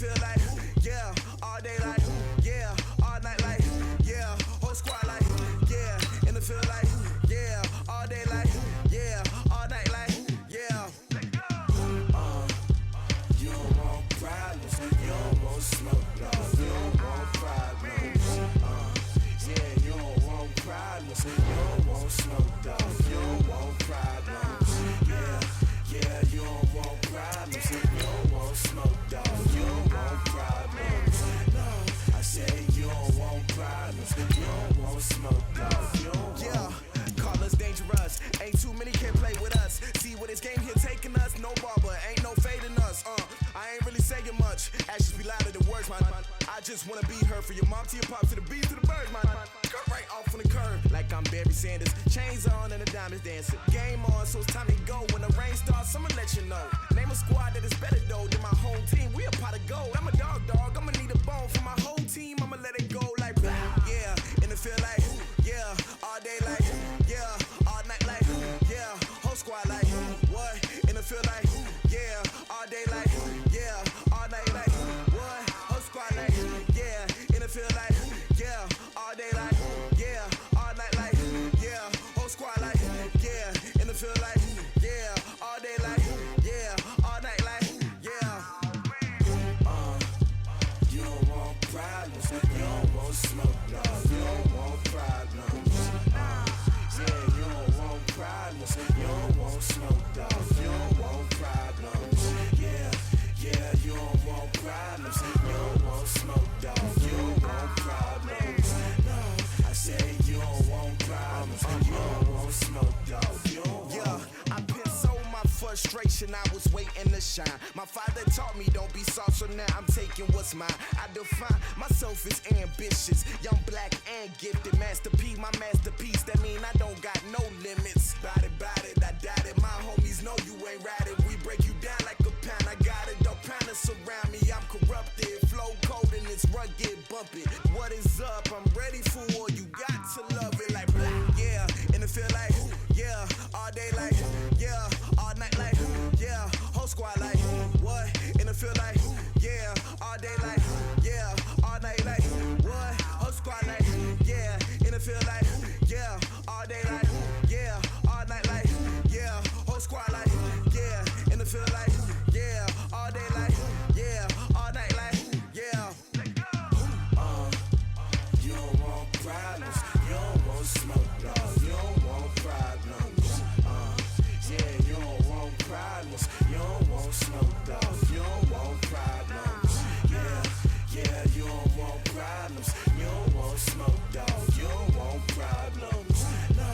feel like, yeah, all day like, yeah, all night like, yeah, whole squad like, yeah, in the feel like, yeah, all day like, yeah, all night like, yeah. You don't want problems, you don't want smoke, no, you don't want problems. Yeah, you don't want problems, you don't want smoke, dog, you don't want problems. Yeah, you don't want problems, you don't want smoke, dog, you don't want problems. No, I say you don't want problems, you don't want smoke, dog, you don't want. Yeah, call us dangerous, ain't too many can play with us. See where this game here taking us, no barber, ain't no fading us. I ain't really saying much, actions be louder than words, man. I just wanna be heard from your mom to your pop to the beat to the birds, man. Cut right off on the curb, like I'm Barry Sanders. Chains on and the diamonds dancing. Game on, so it's time to go. When the rain starts, I'ma let you know. Name a squad that is better though than my home team. We a pot of gold. I'm a dog, I'ma need a bone for my whole team. I'ma let it go like blah. Yeah, and it feel like, yeah, all day like, yeah, all night like, yeah, whole squad like, what? And it feel like, yeah, all day like, yeah, all night like, what? Whole squad like, yeah, and it feel like, yeah, all day like, yeah, all night like, yeah, whole squad like, yeah, and it feel like, yeah, all day like, yeah, all night like, yeah. You don't want problems, you don't want smoke, no, you don't want problems. Yeah, you don't want problems, you don't want smoke, dog, you don't want problems. Yeah, you don't want problems, you don't want smoke, dog, you don't want problems. No, I say you don't want problems, you don't want smoke, dog, you don't want. Yeah, I've been so my frustration, I was waiting to shine. My father taught me don't be soft, so now I'm taking what's mine. I define myself as ambitious, young, black, and gifted. Master P, my masterpiece, that mean I don't got no limits. Bout it, I doubt it. My homies know you ain't ratted. We break you down like a pound. I got it, don't pound to surround me. I'm corrupted, flow cold and it's rugged, bumpy. What is up? I'm ready for war. You got to love it like blah. Yeah, and it feel like, yeah, all day like, yeah, all night like, yeah, whole squad like, what? And it feel like, yeah, all day like, yeah, all night like, what? Whole squad like, yeah, and it feel like, yeah, all day like, yeah, all night like, yeah, whole squad like, yeah, and it feel like, yeah, all day like, yeah, all night like, yeah. You don't want problems, you don't want smoke, no, you don't want problems. Yeah, you don't want problems, you don't want smoke, dog, you don't want problems. Yeah, you don't want problems, you don't want smoke, dog, you don't want problems. No,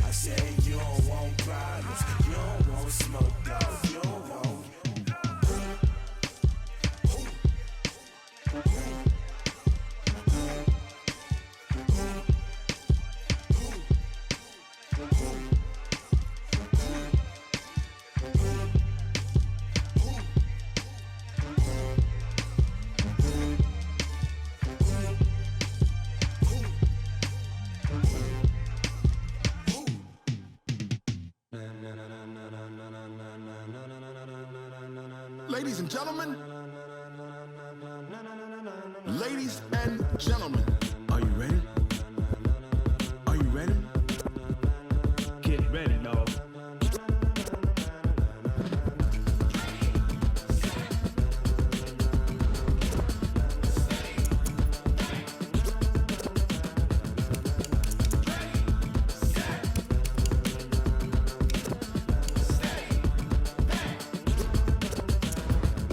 I say you don't want problems, you don't want smoke, dog, you don't want. Ladies and gentlemen, ladies and gentlemen, are you ready? Are you ready? Get ready, dog.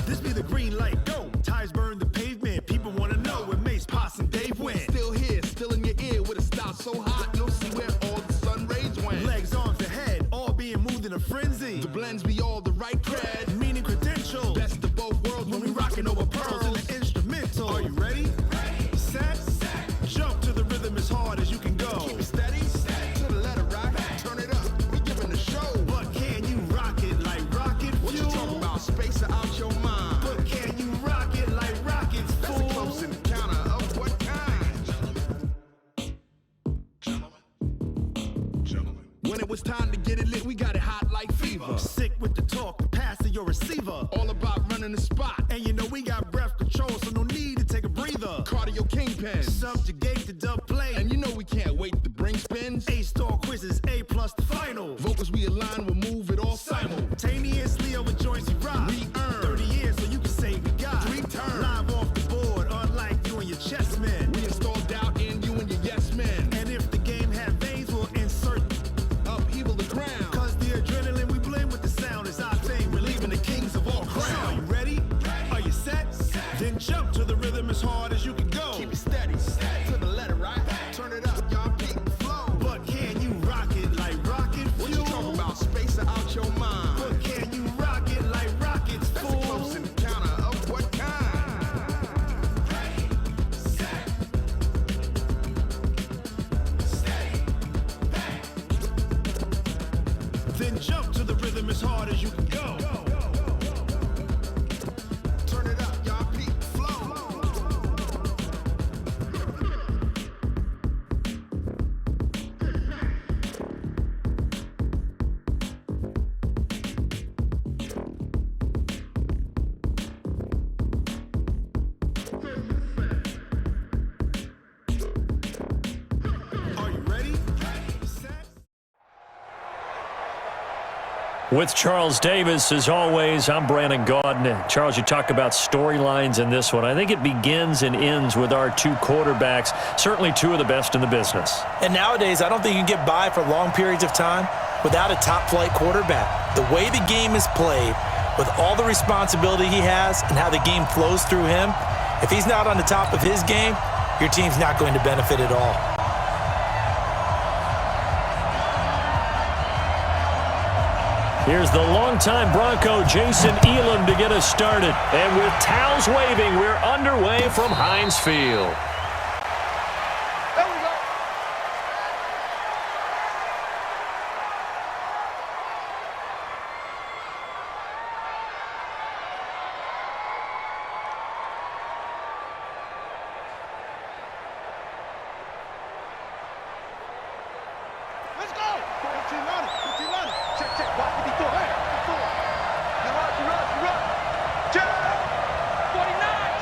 This be the green light, go. Tires burn the pavement. People wanna know where Mace, Poss, and Dave went. Still here, still in your ear with a style so hot, you'll see where all the sun rays went. Legs, arms, and head, all being moved in a frenzy. The blends be all the right cred, Meaning credentials. best of both worlds when we rockin' over pearls. in the instrumental. Are you ready? Set? Jump to the rhythm as hard as you can go. Keep it steady, to the letter rock, turn it up, we giving the show. But can you rock it like rocket What fuel? you talking about, space or out your mind? But can you rock it like rockets, That's fool? a close encounter of what kind? Gentlemen. When it was time to get it lit, we got it hot like fever. Sick with the talk, pass to your receiver. All about running the spot. And you know we got breath control kingpin. Subjugate the dub play. And you know we can't wait to bring spins. A-star quizzes, A+ the final. Vocals we align, we'll move it all Simultaneously over joints we rock. We earn 30 years so you can say we got 3 turns. Live off the board, unlike you and your chess men. We install doubt in you and your yes men. And if the game had veins, we'll insert Upheaval the ground. Cause the adrenaline we blend with the sound is our thing. Relieving the kings of all crowns. So are you ready? Are you set? Then jump to the rhythm as hard as you can go. Keep it steady, to the letter, right? Turn it up, y'all peak flow. But can you rock it like rocket fuel? What you talking about? Space or out your mind? But can you rock it like rockets, That's fool? a close encounter of what kind? Then jump to the rhythm as hard as you can go. Turn it up, y'all peak flow. Are you ready? Set? With Charles Davis, as always, I'm Brandon Gaudin. Charles, you talk about storylines in this one. I think it begins and ends with our two quarterbacks, certainly two of the best in the business. And nowadays, I don't think you can get by for long periods of time without a top-flight quarterback. The way the game is played, with all the responsibility he has and how the game flows through him, if he's not on the top of his game, your team's not going to benefit at all. Here's the longtime Bronco, Jason Elam, to get us started. And with towels waving, we're underway from Heinz Field. Let's go! 14 line, 14 line. Check, check. Watch what he do. Hey, you run. Check. 49,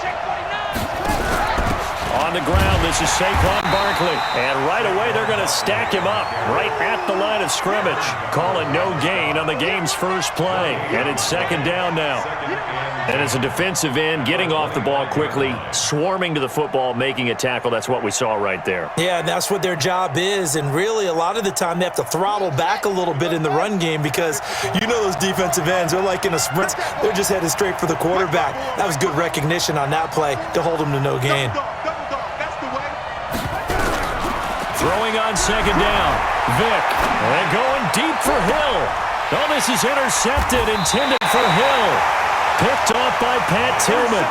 check 49. On the ground, this is Saquon Barkley. And right away, they're going to stack him up right at the line of scrimmage. Call it no gain on the game's first play. And it's second down now. And as a defensive end, getting off the ball quickly, swarming to the football, making a tackle, that's what we saw right there. Yeah, that's what their job is, and really a lot of the time they have to throttle back a little bit in the run game because you know those defensive ends, they're like in a sprint, they're just headed straight for the quarterback. That was good recognition on that play to hold them to no gain. Double dog. That's the way. Throwing on second down, Vick, and going deep for Hill. Oh, this is intercepted, intended for Hill. Picked off by Pat Tillman.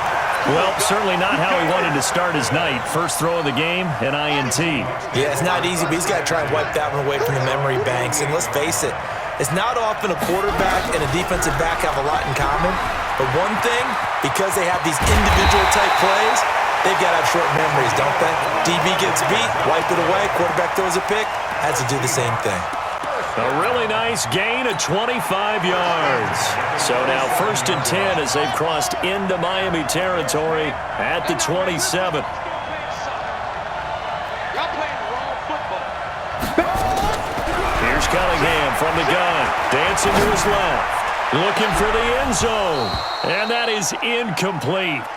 Well, certainly not how he wanted to start his night. First throw of the game, an INT. Yeah, it's not easy, but he's got to try and wipe that one away from the memory banks. And let's face it, it's not often a quarterback and a defensive back have a lot in common. But one thing, because they have these individual type plays, they've got to have short memories, don't they? DB gets beat, wipe it away, quarterback throws a pick, has to do the same thing. A really nice gain of 25 yards. So now 1st and 10 as they've crossed into Miami territory at the 27. Y'all playing the wrong football. Here's Cunningham from the gun. Dancing to his left. Looking for the end zone. And that is incomplete.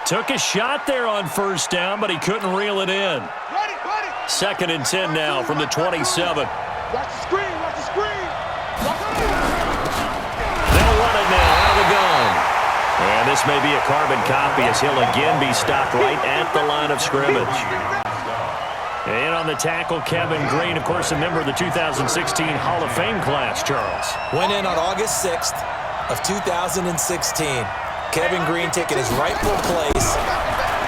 Took a shot there on first down, but he couldn't reel it in. Ready. 2nd and 10 now from the 27. Watch the screen. They'll run it now out of the gun. And this may be a carbon copy as he'll again be stopped right at the line of scrimmage. And on the tackle, Kevin Green, of course, a member of the 2016 Hall of Fame class, Charles. Went in on August 6th of 2016. Kevin Green taking his rightful place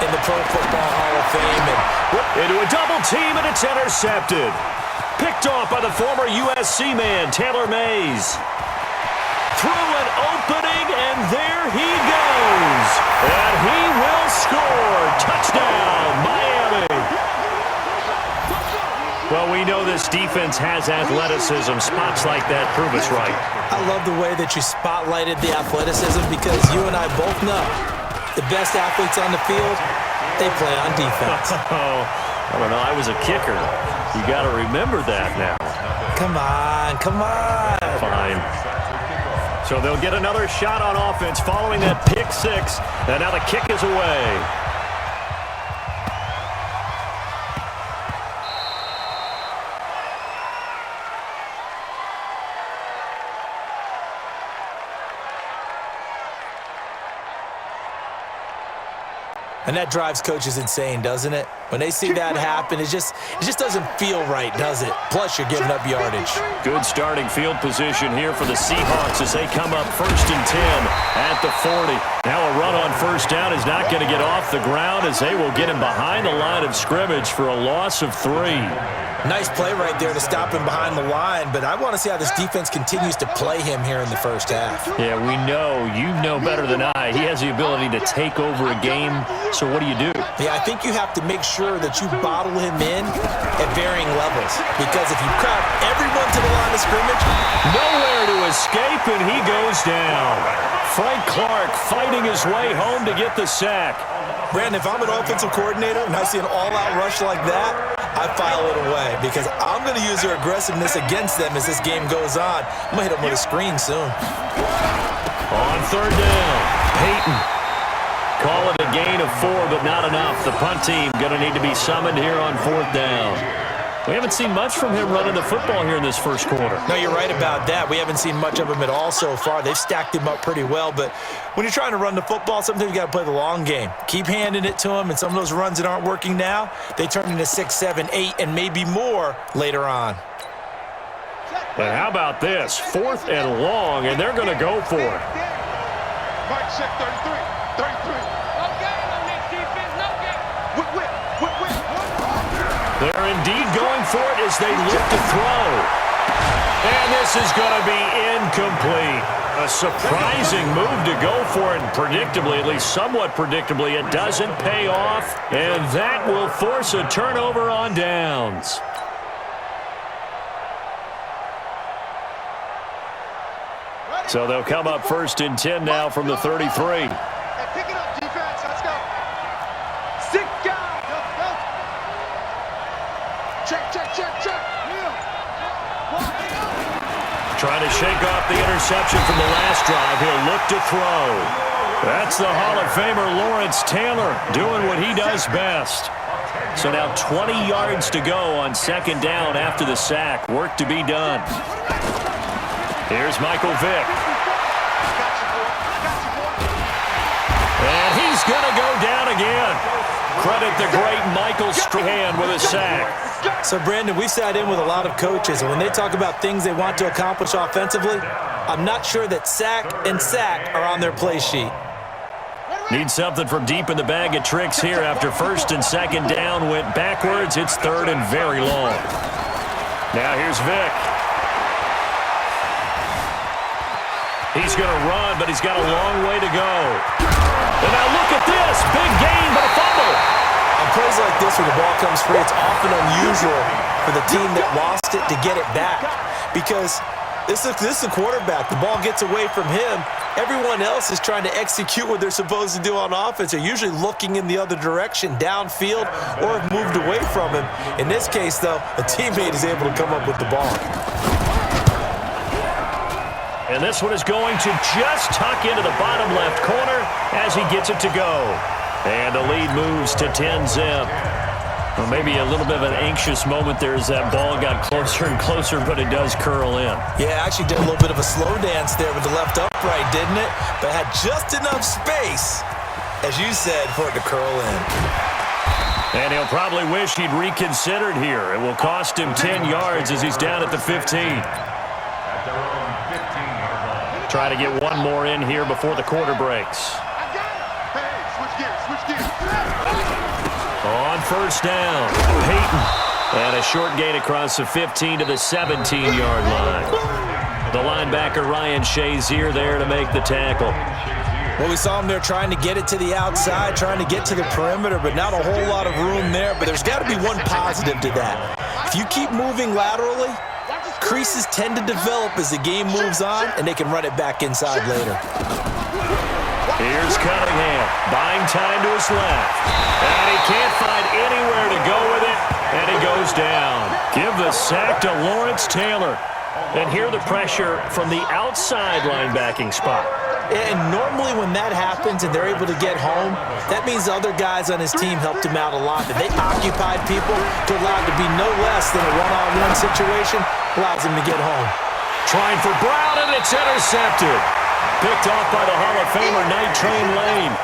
in the Pro Football Hall of Fame. And into a double team, and it's intercepted. Picked off by the former USC man, Taylor Mays. Through an opening, and there he goes. And he will score. Touchdown, Miami. Well, we know this defense has athleticism. Spots like that prove us right. I love the way that you spotlighted the athleticism because you and I both know the best athletes on the field, they play on defense. I don't know. I was a kicker. You got to remember that now. Come on, come on. Fine. So they'll get another shot on offense following that pick six. And now the kick is away. And that drives coaches insane, doesn't it? When they see that happen, it just doesn't feel right, does it? Plus, you're giving up yardage. Good starting field position here for the Seahawks as they come up 1st and 10 at the 40. Now a run on first down is not going to get off the ground as they will get him behind the line of scrimmage for a loss of 3. Nice play right there to stop him behind the line, but I want to see how this defense continues to play him here in the first half. Yeah, we know. You know better than I. He has the ability to take over a game, so what do you do? Yeah, I think you have to make sure that you bottle him in at varying levels, because if you crowd everyone to the line of scrimmage, nowhere to escape, and he goes down. Frank Clark fighting his way home to get the sack. Brandon, if I'm an offensive coordinator and I see an all-out rush like that, I file it away because I'm going to use their aggressiveness against them as this game goes on. I'm going to hit them with a screen soon. On 3rd down, Peyton. Call it a gain of 4, but not enough. The punt team going to need to be summoned here on 4th down. We haven't seen much from him running the football here in this first quarter. No, you're right about that. We haven't seen much of him at all so far. They've stacked him up pretty well, but when you're trying to run the football, sometimes you got to play the long game. Keep handing it to him, and some of those runs that aren't working now, they turn into 6, 7, 8, and maybe more later on. But how about this? 4th and long, and they're going to go for it. Mike check 33. 33. No game on this defense. No game. Whip. They're indeed going for it as they look to throw. And this is going to be incomplete. A surprising move to go for it, and predictably, at least somewhat predictably, it doesn't pay off. And that will force a turnover on downs. So they'll come up 1st and 10 now from the 33. Hey, pick it up, defense. Let's go. 6 guys. Go. Check. Trying to shake off the interception from the last drive. He'll look to throw. That's the Hall of Famer Lawrence Taylor doing what he does best. So now 20 yards to go on 2nd down after the sack. Work to be done. Here's Michael Vick. And he's going to go down again. Credit the great Michael Strahan with a sack. So, Brandon, we've sat in with a lot of coaches, and when they talk about things they want to accomplish offensively, I'm not sure that sack and sack are on their play sheet. Need something from deep in the bag of tricks here after 1st and 2nd down went backwards. It's 3rd and very long. Now here's Vick. He's going to run, but he's got a long way to go. And now look at this. Big gain, but a fumble. On plays like this where the ball comes free, it's often unusual for the team that lost it to get it back. Because this is the quarterback. The ball gets away from him. Everyone else is trying to execute what they're supposed to do on offense. They're usually looking in the other direction, downfield, or have moved away from him. In this case, though, a teammate is able to come up with the ball. And this one is going to just tuck into the bottom left corner as he gets it to go. And the lead moves to 10-zip. Well, maybe a little bit of an anxious moment there as that ball got closer and closer, but it does curl in. Yeah, actually did a little bit of a slow dance there with the left upright, didn't it? But had just enough space, as you said, for it to curl in. And he'll probably wish he'd reconsidered here. It will cost him 10 yards as he's down at the 15. Try to get one more in here before the quarter breaks. On 1st down, Peyton. And a short gain across the 15 to the 17-yard line. The linebacker Ryan Shazier there to make the tackle. Well, we saw him there trying to get it to the outside, trying to get to the perimeter, but not a whole lot of room there. But there's got to be one positive to that. If you keep moving laterally, creases tend to develop as the game moves on, and they can run it back inside later. Here's Cunningham. Buying time to his left. And he can't find anywhere to go with it. And he goes down. Give the sack to Lawrence Taylor. And here the pressure from the outside linebacking spot. And normally when that happens and they're able to get home, that means the other guys on his team helped him out a lot. That they occupied people to allow it to be no less than a one-on-one situation, allows him to get home. Trying for Brown, and it's intercepted. Picked off by the Hall of Famer Night Train Lane.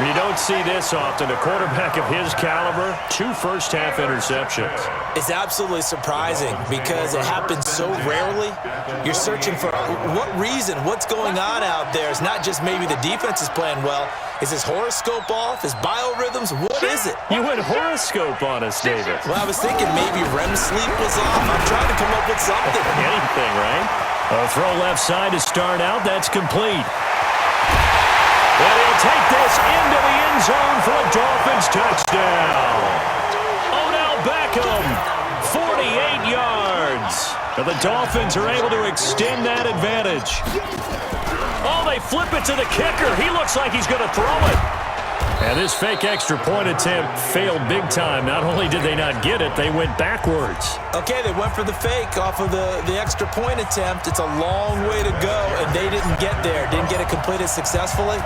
You don't see this often. A quarterback of his caliber, 2 first-half interceptions. It's absolutely surprising because it happens so rarely. You're searching for what reason, what's going on out there. It's not just maybe the defense is playing well. Is his horoscope off? His biorhythms? What is it? You went horoscope on us, David. Well, I was thinking maybe REM sleep was off. I'm trying to come up with something. Anything, right? A throw left side to start out. That's complete. And he'll take this into the end zone for a Dolphins touchdown. Odell Beckham, 48 yards. And the Dolphins are able to extend that advantage. Oh, they flip it to the kicker. He looks like he's going to throw it. And this fake extra point attempt failed big time. Not only did they not get it, they went backwards. Okay, they went for the fake off of the extra point attempt. It's a long way to go, and they didn't get there. Didn't get it completed successfully.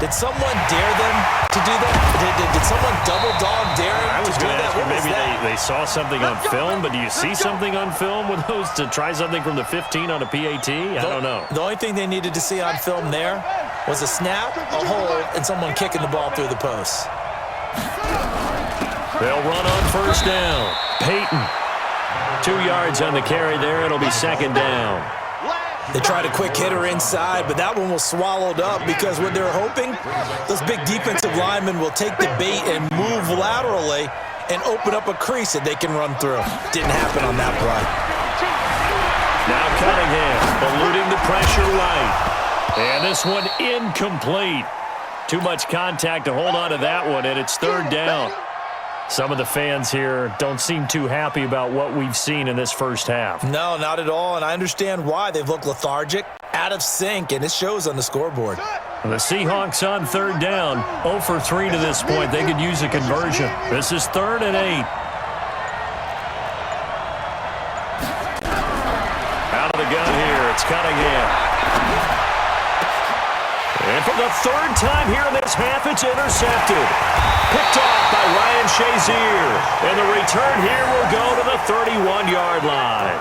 Did someone dare them to do that? Did someone double dog dare them to do that? Maybe they saw something on film, but do you see something on film with those to try something from the 15 on a PAT? I don't know. The only thing they needed to see on film there was a snap, a hold, and someone kicking the ball through the post. They'll run on first down. Peyton, 2 yards on the carry there. It'll be second down. They tried a quick hitter inside, but that one was swallowed up because what they're hoping, those big defensive linemen will take the bait and move laterally and open up a crease that they can run through. Didn't happen on that play. Now Cunningham eluding the pressure right. And this one incomplete. Too much contact to hold on to that one, and it's third down. Some of the fans here don't seem too happy about what we've seen in this first half. No, not at all, and I understand why. They've looked lethargic, out of sync, and it shows on the scoreboard. The Seahawks on third down, 0 for 3 to this point. They could use a conversion. This is 3rd and 8. Out of the gun here, it's Cunningham. And for the 3rd time here in this half, it's intercepted. Picked off by Ryan Shazier. And the return here will go to the 31-yard line.